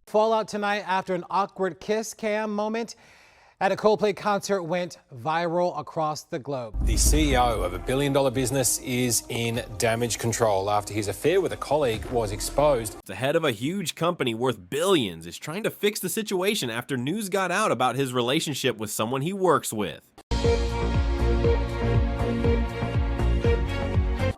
Fallout tonight after an awkward kiss cam moment at a Coldplay concert went viral across the globe. The CEO of a billion-dollar business is in damage control after his affair with a colleague was exposed. The head of a huge company worth billions is trying to fix the situation after news got out about his relationship with someone he works with.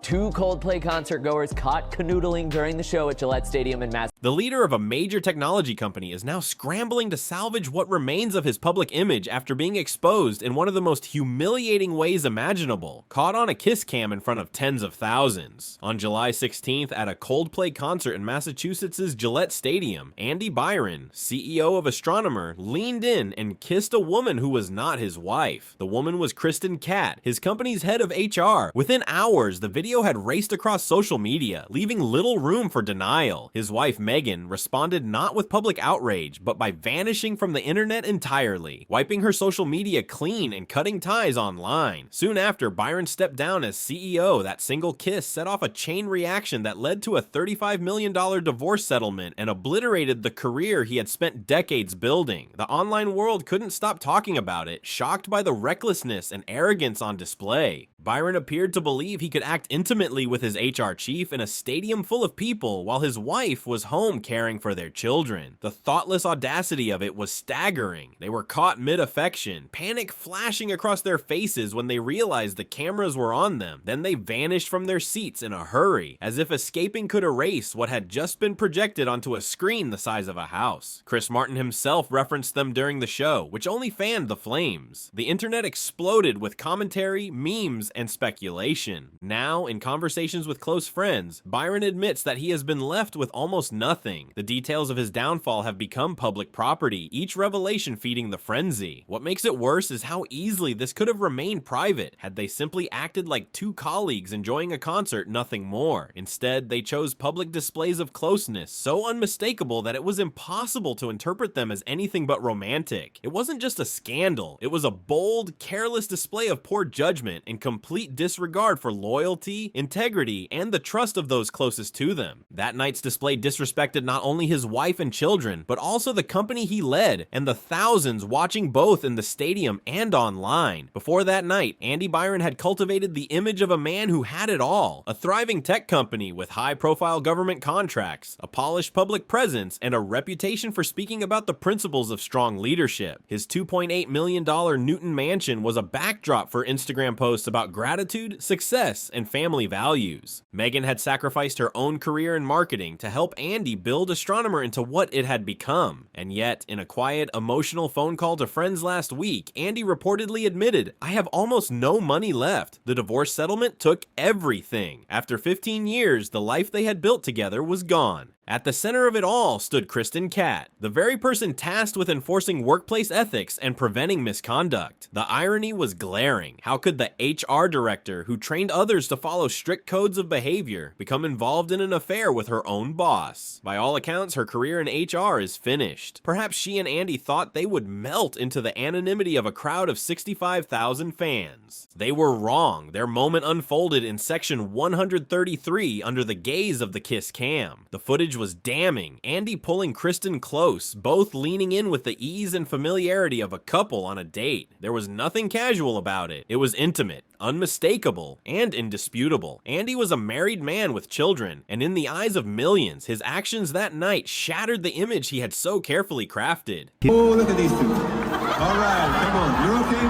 Two Coldplay concert goers caught canoodling during the show at Gillette Stadium in Massachusetts. The leader of a major technology company is now scrambling to salvage what remains of his public image after being exposed in one of the most humiliating ways imaginable, caught on a kiss cam in front of tens of thousands. On July 16th, at a Coldplay concert in Massachusetts' Gillette Stadium, Andy Byron, CEO of Astronomer, leaned in and kissed a woman who was not his wife. The woman was Kristen Catt, his company's head of HR. Within hours, the video had raced across social media, leaving little room for denial. His wife, Megan, responded not with public outrage, but by vanishing from the internet entirely, wiping her social media clean and cutting ties online. Soon after, Byron stepped down as CEO. That single kiss set off a chain reaction that led to a $35 million divorce settlement and obliterated the career he had spent decades building. The online world couldn't stop talking about it, shocked by the recklessness and arrogance on display. Byron appeared to believe he could act intimately with his HR chief in a stadium full of people while his wife was home caring for their children. The thoughtless audacity of it was staggering. They were caught mid-affection, panic flashing across their faces when they realized the cameras were on them. Then they vanished from their seats in a hurry, as if escaping could erase what had just been projected onto a screen the size of a house. Chris Martin himself referenced them during the show, which only fanned the flames. The internet exploded with commentary, memes, and speculation. Now, in conversations with close friends, Byron admits that he has been left with almost nothing. The details of his downfall have become public property, each revelation feeding the frenzy. What makes it worse is how easily this could have remained private had they simply acted like two colleagues enjoying a concert, nothing more. Instead, they chose public displays of closeness so unmistakable that it was impossible to interpret them as anything but romantic. It wasn't just a scandal, it was a bold, careless display of poor judgment and complete disregard for loyalty, integrity, and the trust of those closest to them. That night's display disrespected not only his wife and children, but also the company he led and the thousands watching both in the stadium and online. Before that night, Andy Byron had cultivated the image of a man who had it all: a thriving tech company with high-profile government contracts, a polished public presence, and a reputation for speaking about the principles of strong leadership. His $2.8 million Newton mansion was a backdrop for Instagram posts about gratitude, success, and family values. Megan had sacrificed her own career in marketing to help Andy build Astronomer into what it had become. And yet, in a quiet, emotional phone call to friends last week, Andy reportedly admitted, "I have almost no money left. The divorce settlement took everything. After 15 years, the life they had built together was gone." At the center of it all stood Kristen Catt, the very person tasked with enforcing workplace ethics and preventing misconduct. The irony was glaring. How could the HR director, who trained others to follow strict codes of behavior, become involved in an affair with her own boss? By all accounts, her career in HR is finished. Perhaps she and Andy thought they would melt into the anonymity of a crowd of 65,000 fans. They were wrong. Their moment unfolded in section 133 under the gaze of the kiss cam. The footage was damning. Andy pulling Kristen close, both leaning in with the ease and familiarity of a couple on a date. There was nothing casual about it. It was intimate, unmistakable, and indisputable. Andy was a married man with children, and in the eyes of millions, his actions that night shattered the image he had so carefully crafted. Oh, look at these two. All right, come on, you're okay?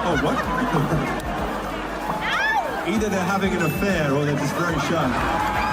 Oh, what? Either they're having an affair or they're just very shy.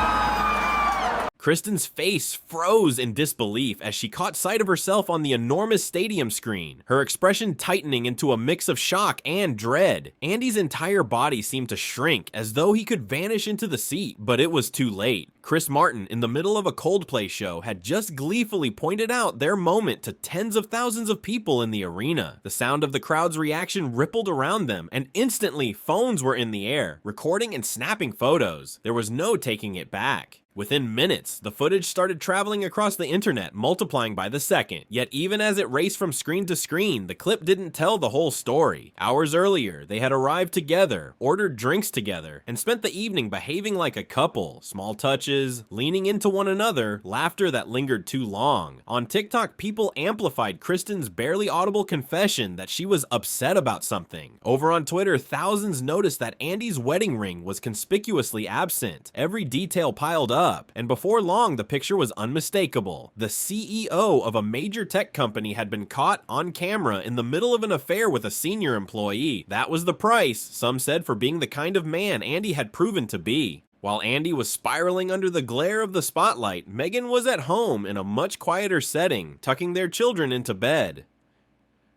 Kristen's face froze in disbelief as she caught sight of herself on the enormous stadium screen, her expression tightening into a mix of shock and dread. Andy's entire body seemed to shrink, as though he could vanish into the seat, but it was too late. Chris Martin, in the middle of a Coldplay show, had just gleefully pointed out their moment to tens of thousands of people in the arena. The sound of the crowd's reaction rippled around them, and instantly phones were in the air, recording and snapping photos. There was no taking it back. Within minutes, the footage started traveling across the internet, multiplying by the second. Yet even as it raced from screen to screen, the clip didn't tell the whole story. Hours earlier, they had arrived together, ordered drinks together, and spent the evening behaving like a couple. Small touches, leaning into one another, laughter that lingered too long. On TikTok, people amplified Kristen's barely audible confession that she was upset about something. Over on Twitter, thousands noticed that Andy's wedding ring was conspicuously absent. Every detail piled up, and before long, the picture was unmistakable. The CEO of a major tech company had been caught on camera in the middle of an affair with a senior employee. That was the price, some said, for being the kind of man Andy had proven to be. While Andy was spiraling under the glare of the spotlight, Meghan was at home in a much quieter setting, tucking their children into bed.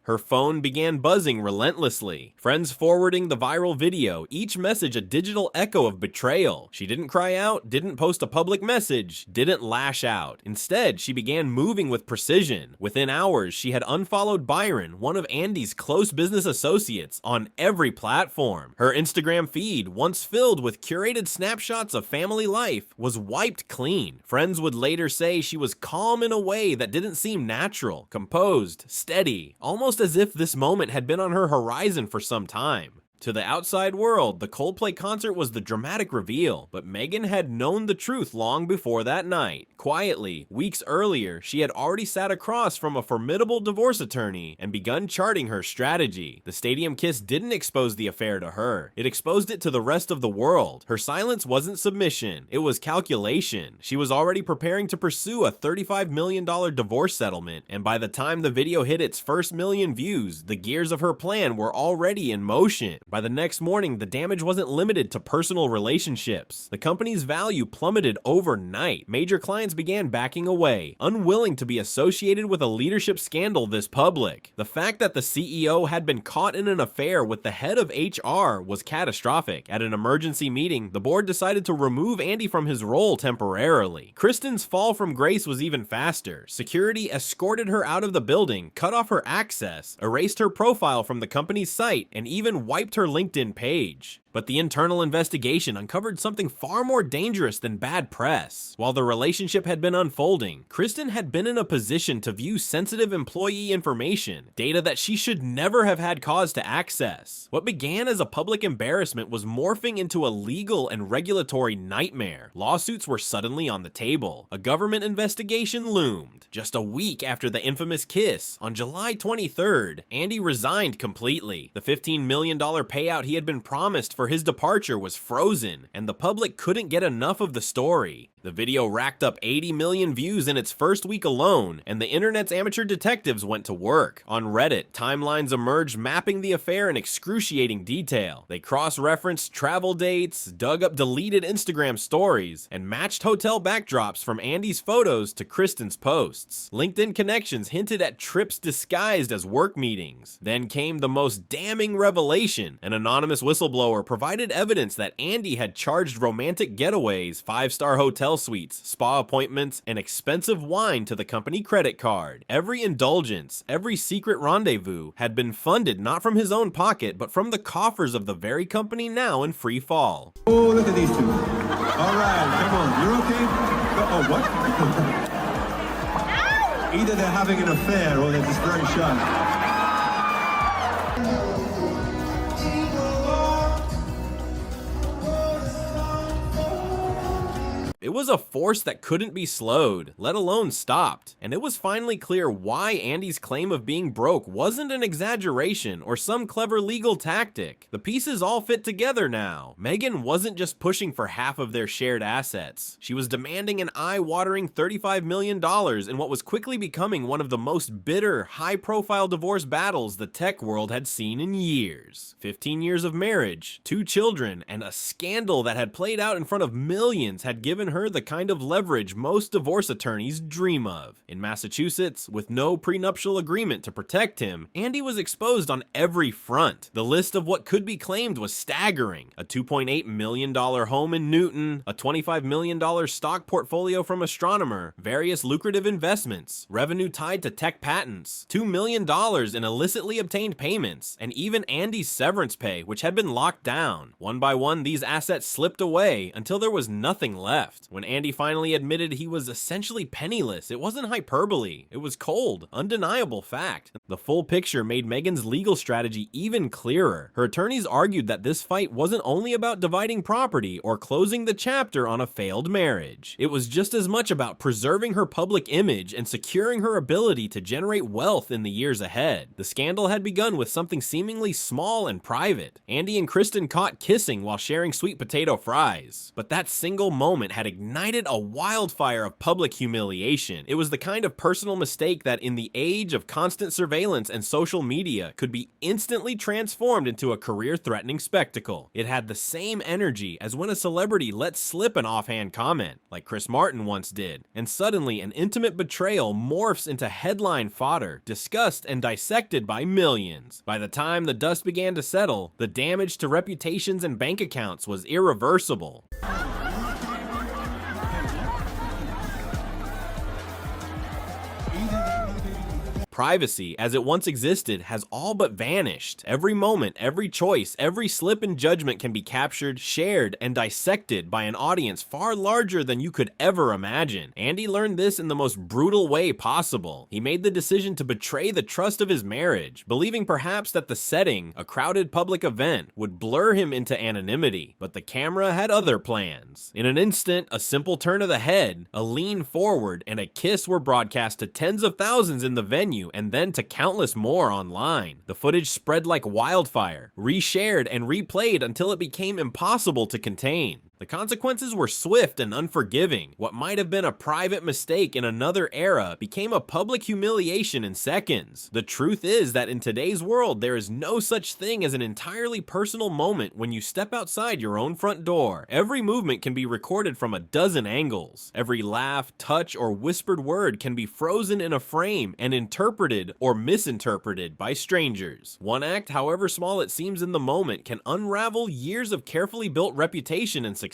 Her phone began buzzing relentlessly, friends forwarding the viral video, each message a digital echo of betrayal. She didn't cry out, didn't post a public message, didn't lash out. Instead, she began moving with precision. Within hours, she had unfollowed Byron, one of Andy's close business associates, on every platform. Her Instagram feed, once filled with curated snapshots of family life, was wiped clean. Friends would later say she was calm in a way that didn't seem natural, composed, steady, almost as if this moment had been on her horizon for some time. To the outside world, the Coldplay concert was the dramatic reveal, but Meghan had known the truth long before that night. Quietly, weeks earlier, she had already sat across from a formidable divorce attorney and begun charting her strategy. The stadium kiss didn't expose the affair to her. It exposed it to the rest of the world. Her silence wasn't submission. It was calculation. She was already preparing to pursue a $35 million divorce settlement, and by the time the video hit its first million views, the gears of her plan were already in motion. By the next morning, the damage wasn't limited to personal relationships. The company's value plummeted overnight. Major clients began backing away, unwilling to be associated with a leadership scandal this public. The fact that the CEO had been caught in an affair with the head of HR was catastrophic. At an emergency meeting, the board decided to remove Andy from his role temporarily. Kristen's fall from grace was even faster. Security escorted her out of the building, cut off her access, erased her profile from the company's site, and even wiped her LinkedIn page. But the internal investigation uncovered something far more dangerous than bad press. While the relationship had been unfolding, Kristen had been in a position to view sensitive employee information, data that she should never have had cause to access. What began as a public embarrassment was morphing into a legal and regulatory nightmare. Lawsuits were suddenly on the table. A government investigation loomed. Just a week after the infamous kiss, on July 23rd, Andy resigned completely. The $15 million payout he had been promised for his departure was frozen, and the public couldn't get enough of the story. The video racked up 80 million views in its first week alone, and the internet's amateur detectives went to work. On Reddit, timelines emerged mapping the affair in excruciating detail. They cross-referenced travel dates, dug up deleted Instagram stories, and matched hotel backdrops from Andy's photos to Kristen's posts. LinkedIn connections hinted at trips disguised as work meetings. Then came the most damning revelation. An anonymous whistleblower provided evidence that Andy had charged romantic getaways, five-star hotel suites, spa appointments, and expensive wine to the company credit card. Every indulgence, every secret rendezvous had been funded not from his own pocket, but from the coffers of the very company now in free fall. Oh, look at these two. All right, come on. You're okay? Oh, what? Either they're having an affair or they're just very shy. It was a force that couldn't be slowed, let alone stopped, and it was finally clear why Andy's claim of being broke wasn't an exaggeration or some clever legal tactic. The pieces all fit together now. Meghan wasn't just pushing for half of their shared assets. She was demanding an eye-watering $35 million in what was quickly becoming one of the most bitter, high-profile divorce battles the tech world had seen in years. 15 years of marriage, 2 children, and a scandal that had played out in front of millions had given her the kind of leverage most divorce attorneys dream of. In Massachusetts, with no prenuptial agreement to protect him, Andy was exposed on every front. The list of what could be claimed was staggering. A $2.8 million home in Newton, a $25 million stock portfolio from Astronomer, various lucrative investments, revenue tied to tech patents, $2 million in illicitly obtained payments, and even Andy's severance pay, which had been locked down. One by one, these assets slipped away until there was nothing left. When Andy finally admitted he was essentially penniless, it wasn't hyperbole. It was cold, undeniable fact. The full picture made Meghan's legal strategy even clearer. Her attorneys argued that this fight wasn't only about dividing property or closing the chapter on a failed marriage. It was just as much about preserving her public image and securing her ability to generate wealth in the years ahead. The scandal had begun with something seemingly small and private. Andy and Kristen caught kissing while sharing sweet potato fries. But that single moment had ignited a wildfire of public humiliation. It was the kind of personal mistake that in the age of constant surveillance and social media could be instantly transformed into a career-threatening spectacle. It had the same energy as when a celebrity lets slip an offhand comment, like Chris Martin once did, and suddenly an intimate betrayal morphs into headline fodder, discussed and dissected by millions. By the time the dust began to settle, the damage to reputations and bank accounts was irreversible. Privacy, as it once existed, has all but vanished. Every moment, every choice, every slip in judgment can be captured, shared, and dissected by an audience far larger than you could ever imagine. Andy learned this in the most brutal way possible. He made the decision to betray the trust of his marriage, believing perhaps that the setting, a crowded public event, would blur him into anonymity. But the camera had other plans. In an instant, a simple turn of the head, a lean forward, and a kiss were broadcast to tens of thousands in the venue and then to countless more online. The footage spread like wildfire, reshared and replayed until it became impossible to contain. The consequences were swift and unforgiving. What might have been a private mistake in another era became a public humiliation in seconds. The truth is that in today's world, there is no such thing as an entirely personal moment when you step outside your own front door. Every movement can be recorded from a dozen angles. Every laugh, touch, or whispered word can be frozen in a frame and interpreted or misinterpreted by strangers. One act, however small it seems in the moment, can unravel years of carefully built reputation and success.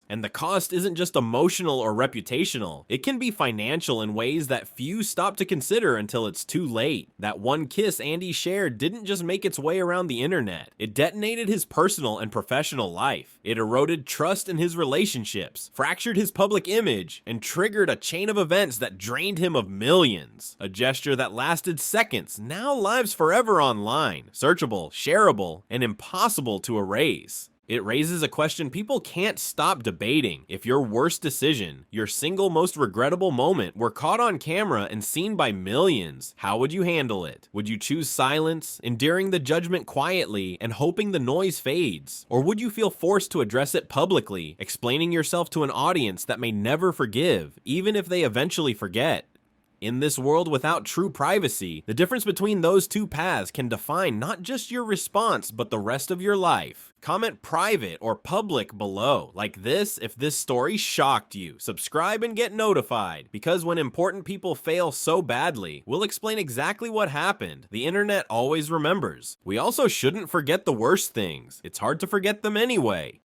And the cost isn't just emotional or reputational, it can be financial in ways that few stop to consider until it's too late. That one kiss Andy shared didn't just make its way around the internet, it detonated his personal and professional life. It eroded trust in his relationships, fractured his public image, and triggered a chain of events that drained him of millions. A gesture that lasted seconds now lives forever online, searchable, shareable, and impossible to erase. It raises a question people can't stop debating. If your worst decision, your single most regrettable moment, were caught on camera and seen by millions, how would you handle it? Would you choose silence, enduring the judgment quietly and hoping the noise fades? Or would you feel forced to address it publicly, explaining yourself to an audience that may never forgive, even if they eventually forget? In this world without true privacy, the difference between those two paths can define not just your response, but the rest of your life. Comment private or public below. Like this if this story shocked you. Subscribe and get notified, because when important people fail so badly, we'll explain exactly what happened. The internet always remembers. We also shouldn't forget the worst things. It's hard to forget them anyway.